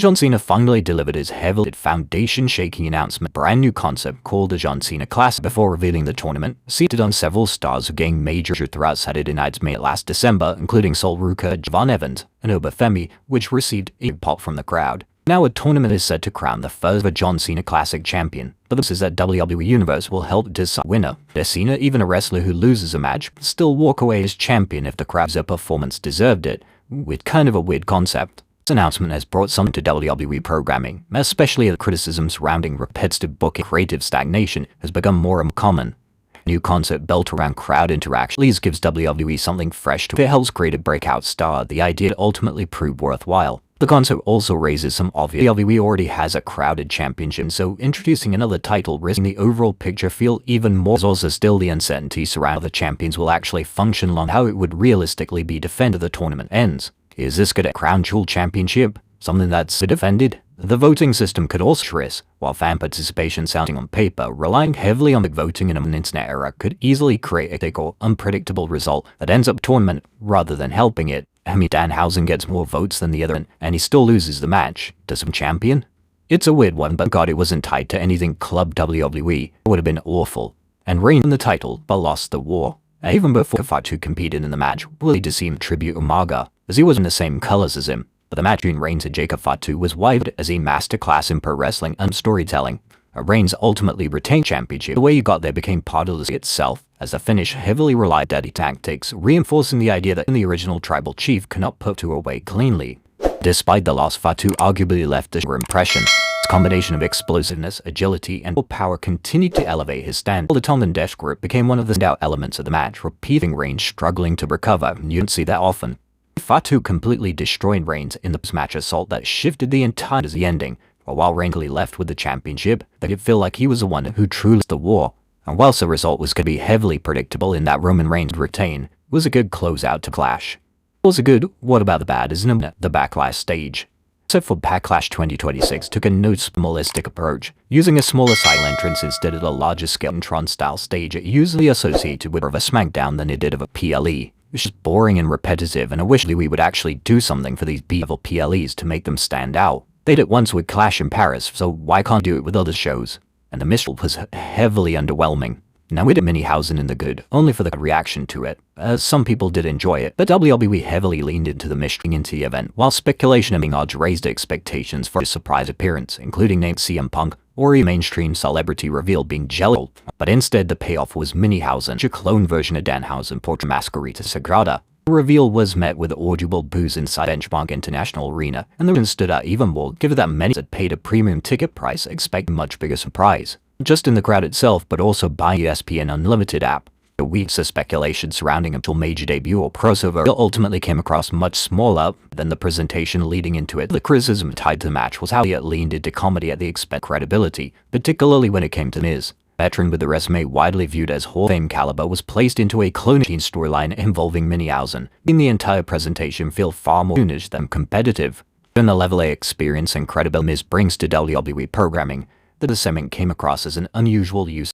John Cena finally delivered his heavily foundation-shaking announcement, brand new concept called the John Cena Classic. Before revealing the tournament, seated on several stars who gained major throughout Saturday Night's Main last December, including Sol Ruka, Javon Evans, and Obafemi, which received a pop from the crowd. Now a tournament is set to crown the first ever John Cena Classic champion, but this is that WWE Universe will help decide winner. Does Cena, even a wrestler who loses a match, still walk away as champion if the crowd's performance deserved it? With kind of a weird concept. This announcement has brought some to WWE programming, especially the criticism surrounding repetitive booking. Creative stagnation has become more and more common. New concept built around crowd interaction gives WWE something fresh to it. If it helps create a breakout star, the idea ultimately proved worthwhile. The concept also raises some obvious. WWE already has a crowded championship, so introducing another title risking the overall picture feel even more. There's also still the uncertainty surrounding how the champions will actually function long, how it would realistically be defended the tournament ends. Is this good at Crown Jewel Championship? Something that's defended? The voting system could also risk, while fan participation sounding on paper, relying heavily on the voting in an internet era could easily create a thick or unpredictable result that ends up tournament rather than helping it. I mean, Danhausen gets more votes than the other and he still loses the match. Does him champion? It's a weird one, but God, it wasn't tied to anything Club WWE. It would have been awful. And reigned in the title, but lost the war. Even before Fatu competed in the match, Willie to seem tribute Umaga, as he was in the same colors as him. But the match between Reigns and Jacob Fatu was wived as a masterclass in pro wrestling and storytelling. Reigns ultimately retained championship. The way he got there became part of the itself, as the finish heavily relied on daddy tactics, reinforcing the idea that the original tribal chief cannot put Fatu away cleanly. Despite the loss, Fatu arguably left a sure impression. His combination of explosiveness, agility, and power continued to elevate his stand. The Tom and Death grip became one of the standout elements of the match, repeating Reigns struggling to recover. You don't see that often. Fatu completely destroyed Reigns in the post-match assault that shifted the entire ending. While Reigns left with the championship, they could feel like he was the one who truly lost the war. And whilst the result was going to be heavily predictable in that Roman Reigns would retain, it was a good closeout to Clash. Also good, what about the bad is the Backlash stage. Except for Backlash 2026 took a noticeableistic approach, using a smaller side entrance instead of a larger scale Tron-style stage it usually associated with more of a SmackDown than it did of a PLE. Which is boring and repetitive, and I wish we would actually do something for these B-level PLEs to make them stand out. They did it once with Clash in Paris, so why can't do it with other shows? And the mystery was heavily underwhelming. Now we did Minihausen in the good, only for the reaction to it, as some people did enjoy it, but WWE heavily leaned into the mystery into the event, while speculation among odds raised expectations for his surprise appearance, including named CM Punk, or a mainstream celebrity reveal being jelly. But instead the payoff was Minihausen, a clone version of Danhausen portraying Masquerita Sagrada. The reveal was met with audible boos inside Benchmark International Arena, and the reason stood out even more given that many had paid a premium ticket price expecting much bigger surprise. Just in the crowd itself, but also by ESPN Unlimited app. The weeks of speculation surrounding a major debut or crossover ultimately came across much smaller than the presentation leading into it. The criticism tied to the match was how it leaned into comedy at the expense of credibility, particularly when it came to Miz. Veteran with a resume widely viewed as Hall of Fame caliber was placed into a cloning storyline involving Minihausen, making the entire presentation feel far more cartoonish than competitive. Given the level of experience and credibility Miz brings to WWE programming, the segment came across as an unusual use